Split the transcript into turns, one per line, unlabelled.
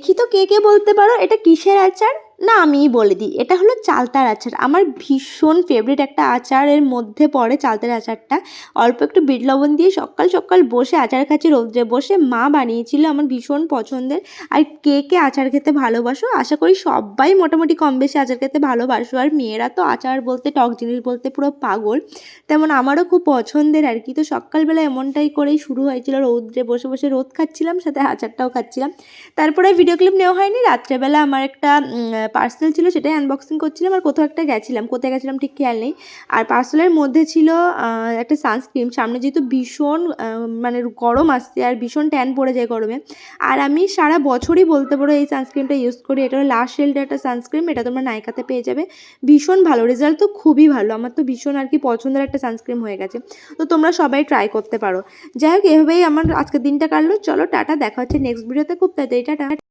দেখি তো কে বলতে পারো এটা কিসের আচার? না আমিই বলে দিই, এটা হলো চালতার আচার। আমার ভীষণ ফেভারিট একটা আচারের মধ্যে পড়ে চালতার আচারটা। অল্প একটু বিট লবণ দিয়ে সকাল সকাল বসে আচার খাচ্ছি রৌদ্রে বসে, মা বানিয়েছিল, আমার ভীষণ পছন্দের। আর কে আচার খেতে ভালোবাসো? আশা করি সবাই মোটামুটি কম বেশি আচার খেতে ভালোবাসো। আর মেয়েরা তো আচার বলতে, টক জিনিস বলতে পুরো পাগল, তেমন আমারও খুব পছন্দের আর কি। তো সকালবেলা এমনটাই করেই শুরু হয়েছিল, রৌদ্রে বসে বসে রোদ খাচ্ছিলাম, সাথে আচারটাও খাচ্ছিলাম। তারপরে ভিডিও ক্লিপ নেওয়া হয়নি। রাত্রেবেলা আমার একটা পার্সেল ছিল, সেটাই আনবক্সিং করছিলাম। আর কোথাও একটা গেছিলাম, কোথায় গেছিলাম ঠিক খেয়াল নেই। আর পার্সেলের মধ্যে ছিল একটা সানস্ক্রিন। সামনে যেহেতু ভীষণ মানে গরম আসছে আর ভীষণ ট্যান পড়ে যায় গরমে, আর আমি সারা বছরই বলতে পারো এই সানস্ক্রিনটা ইউজ করি। এটা হলো লাস্ট শেল্ডের একটা সানস্ক্রিন, এটা তোমরা নাইকাতে পেয়ে যাবে। ভীষণ ভালো, রেজাল্ট তো খুবই ভালো, আমার তো ভীষণ আর কি পছন্দের একটা সানস্ক্রিন হয়ে গেছে। তো তোমরা সবাই ট্রাই করতে পারো। যাই হোক, এভাবেই আমার আজকের দিনটা কাটলো। চলো টাটা, দেখা হচ্ছে নেক্সট ভিডিওতে খুব তাড়াতাড়ি। টাটা।